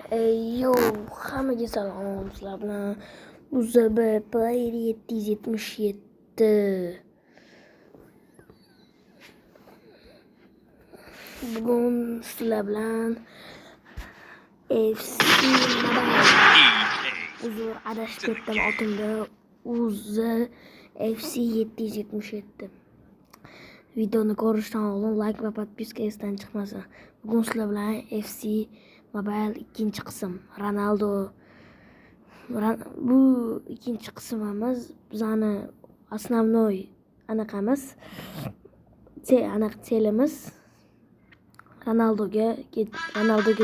Yo, hammaga salom, sizlar bilan UZB Player 777. Bugun sizlar bilan FC uzr adashib ketdim otimda. FC 777. Videoni ko'rishdan oldin like va podpiska esdan chiqmasin. Bugun sizlar bilan FC Mobile ikkinchi qism Ronaldo. Bu ikkinchi qismimiz bizani основной anaqamiz. Selimiz Ronaldoga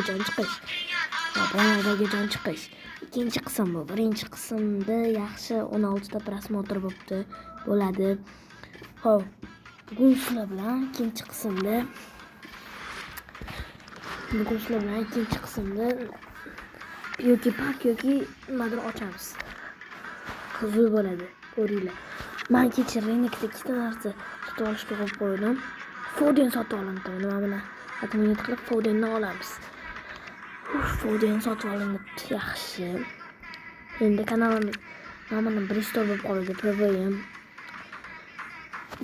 jon chiqish. Ronaldoga jon chiqish. Ikkinchi qism bu. Birinchi qismda yaxshi 16 ta prosmotr bo'ladi. Xo'p, bugun sizlar bilan ikkinchi qismda yoki pak yoki nimadir ochamiz. Qizil bo'ladi, ko'ringlar. Men kecha Renikda ikkita narsa sotib olishga qo'yib qo'ydim. Foden sotib olamdi. Nima bilan? Atmini qilib Fodenni olamiz. Foden sotib olindi, yaxshi. Endi kanalimni nomini Bristol bo'lib qoldi.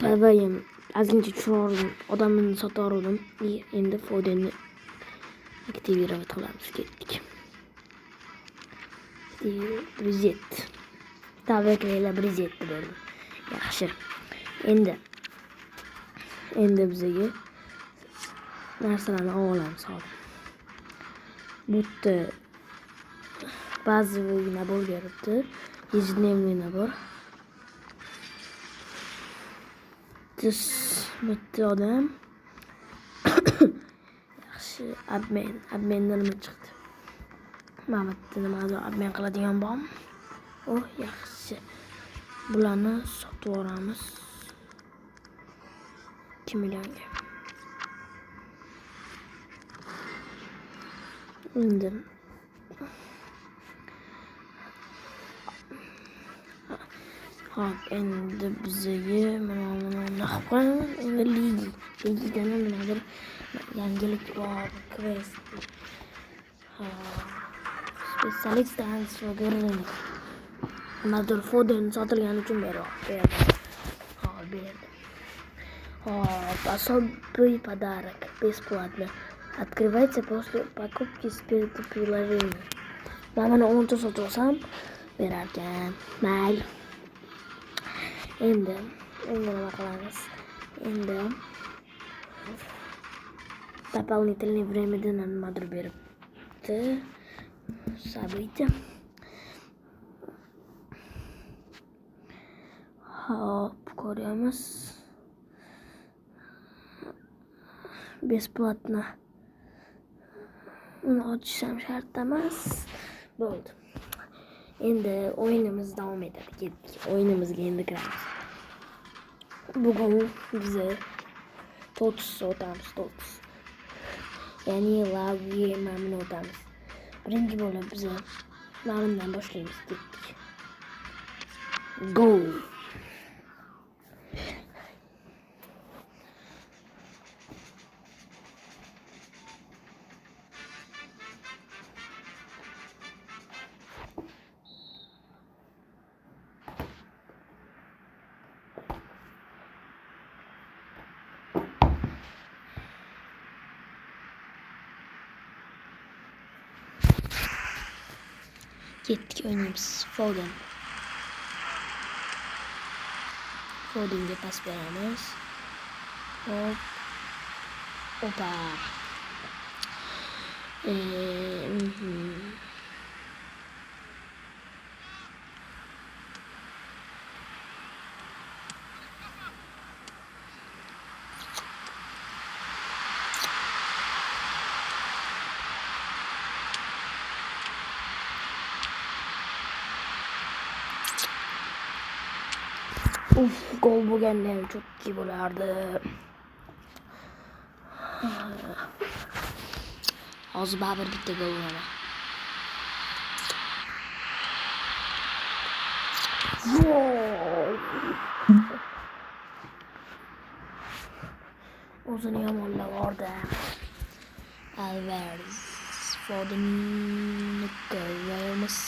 PVM azgincha tushirdim. Odamni sotib oldim. Endi Fodenni aktivirovat qilamiz. Ketdik. Brizet. Tabriklaylar Brizetni berdim. Yaxshi. Endi bizga narsalarni olamiz hozir. Bu yerda ba'zi nabor beribdi. Ежедневный nabor. Bitta odam. Yaxshi, obmendan nima chiqdi? Mana bitta nimadir obmen qiladigan bormi? Yaxshi. Bularni sotib olamiz. 2 millionga. Endi bizga mana naqd endi ligadan nimadir yangilik bor, quest. Specialist transfer berdim. Nimadir Foden sotilgani uchun berdim. Berdim. Особый подарок бесплатно. Открывается после покупки с приложения. Mana 10 sotib olsam berar ekan. Mayli. Endi nima qilamiz? Endi дополнительное времяdan nimadir beribdi. Sabita. Hop, ko'ramiz. Бесплатно. Uni ochishim shart emas. Bo'ldi. Endi o'yinimiz davom etadi. Ketdik. O'yinimizga endi kiramiz. Bugun biz TOTS o'tamiz. Ya'ni Lagi mamni o'tamiz. Birinchi bo'lib biz mamdan boshlaymiz. Ketdik. Go! Ketdik, oynaymiz. Fodenga pas beramiz. Hop. Opa. Gol bo'lganda çok iyi bo'lardi. Hozir baribir bitta gol bo'ladi. O'zini yomonlab oldi. Alvarez Foden'i koyamiz.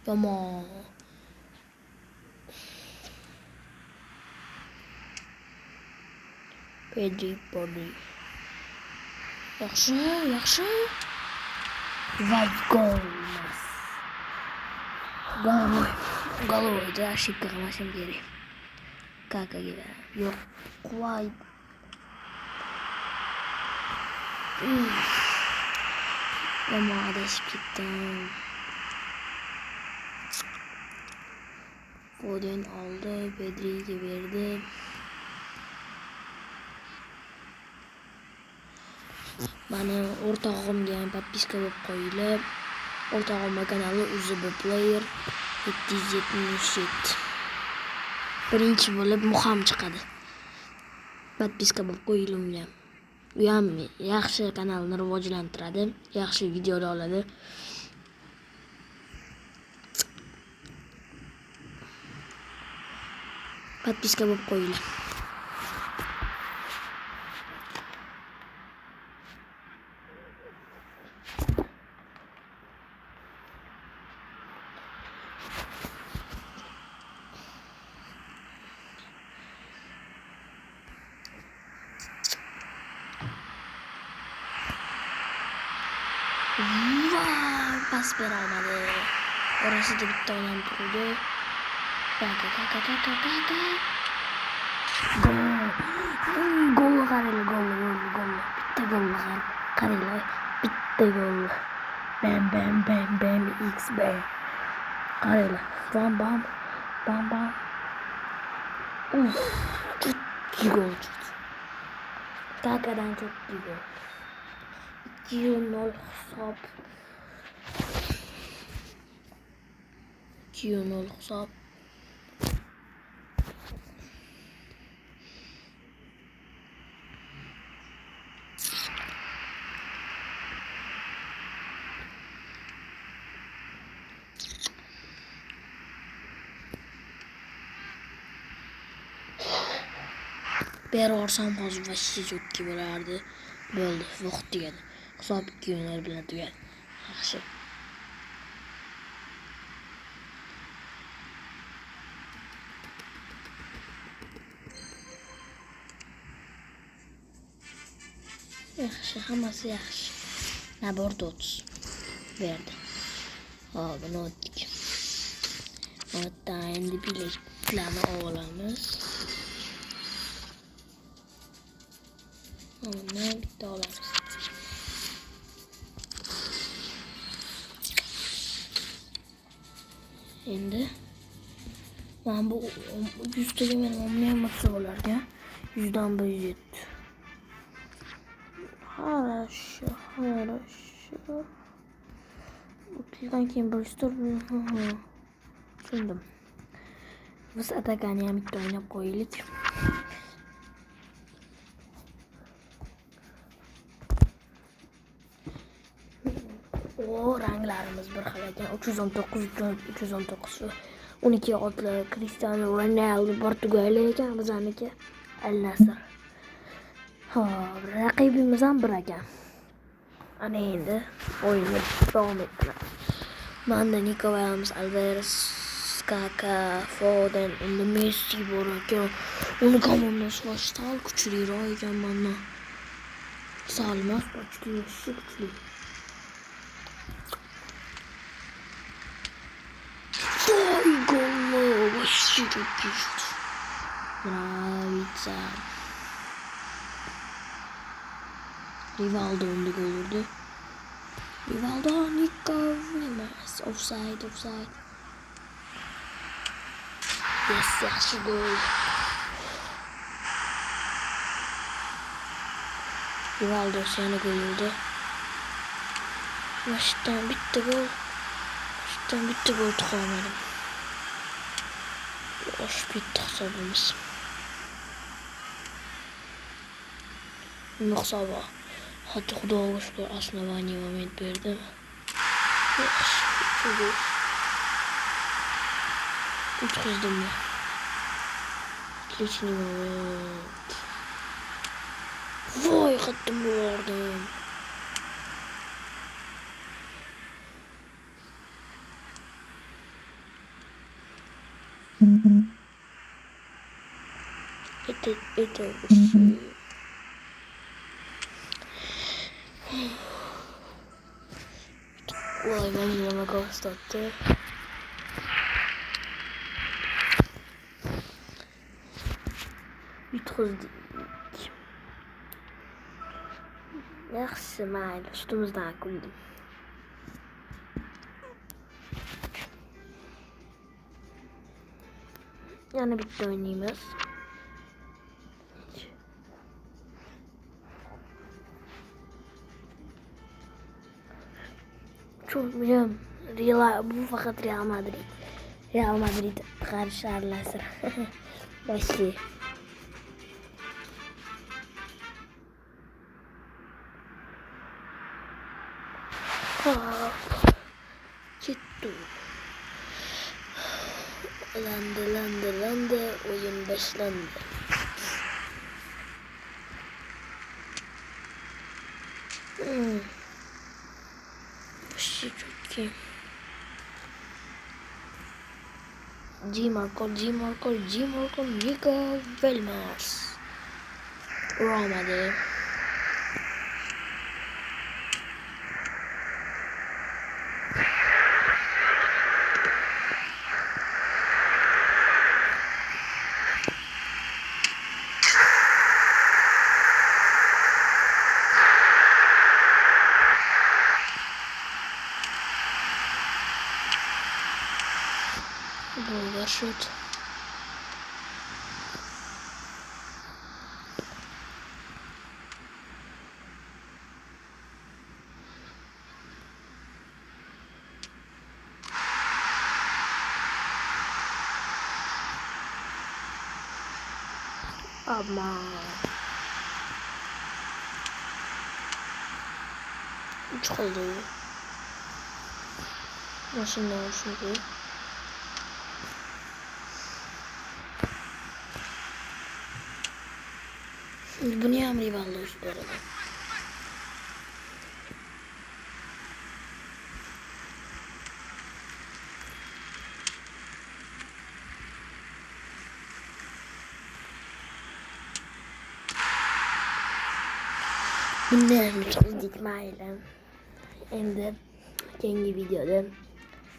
Yomon. Pedri. Yaxshi. Va gol. Gol. Ошибка qilmashim kerak. Kakaga. Yo'q, voy. Yomon adashib ketdim. Foden oldi, Pedri'ga berdi. Mana o'rtog'imga ham podpiska bo'lib qo'yilib, o'rtog'imning kanali UZBPlayer 777. Birinchi bo'lib Muham chiqadi. Podpiska bo'lib qo'yilgan. U ham yaxshi kanalni rivojlantiradi, yaxshi videolar oladi. Podpiska bo'lib qo'yinglar. Pas berolmadi. Orasida bitta odam turdi. Gol qaranglar. Bitta gol qaranglar. Bitta gol. Bam XB. Qaranglar. Bam. Çok iyi gol. Kakadan çok iyi gol. 2-0 hisob. 2-0 hisob. Bir orsam hozir vashcha cho'kki bo'lardi. Bo'ldi, vaqt tugadi. Hisob 2-0 bilan tugadi. Yaxshi. Yaxshi, hammasi yaxshi. Nabor 30 berdi. Hop, buni o'tdik. Hatta endi bileklarni olamiz. Mana bitta olamiz. Endi mana bu 100 taga men olmayapman bo'larga. 100 dan 107. Хорошо. 30dan keyin bo'lishdir. Tushundim. Biz Atakani ham bitta o'ynab qo'yaylik. Ranglarimiz bir xil ekan. 319 12 otli Cristiano Ronaldo Portugaliya ekan, bizaniki Al Nassr. Hop, raqibimiz ham bir ekan. Ana endi o'yinni davom ettiramiz. Manda Nico Williams, Alvarez, Kaka, Foden, unda Messi bor ekan. Uni komandasi sal kuchliroq ekan mana. Salmas kuchli. Вообще тут пишут. Нравится. Rivaldo önde olurdu. Rivaldo Nico Williams. Offside. Yes, yaxshi gol. Rivaldo yana gol oldu. Baştan bitti gol. Tıkamadım. Hoş bitti hesabımız. Muhsaba. Hatta Xudoga shukr основание момент berdi. Yaxshi. O'tkazdim. Отличный момент. Yo'qotdim bordim. Это Vay ben yine Ghost'ta. Yutqizdik. Yaxshi, mayli, ustimizdan kuldim. Yana bitta o'ynaymiz. Çok biliyorum. Bu fakat Real Madrid. Real Madrid karşı arlasın. Başlıyor. Gitti. Landı. Oyun başlandı. Çok iyi. G-Marco, Nico Vilmos. Roma'da. Bulgar şut. Ama 3 kaldı. Maşında şimdi. Bu niye amri bağlıyoruz bu arada? Bunlarını çok dikmeyelim. Endi keyingi videoda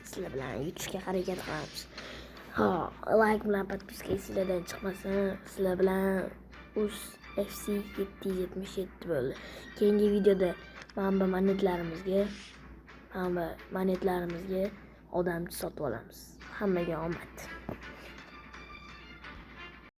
sizlar bilan yutishga harakat qilamiz. Ha, like bilan podpiska sizlardan chiqmasin. Sizlar bilan FC 777 bo'ldi. Keyingi videoda mana monetlarimizga odamchi sotib olamiz. Hammaga omad.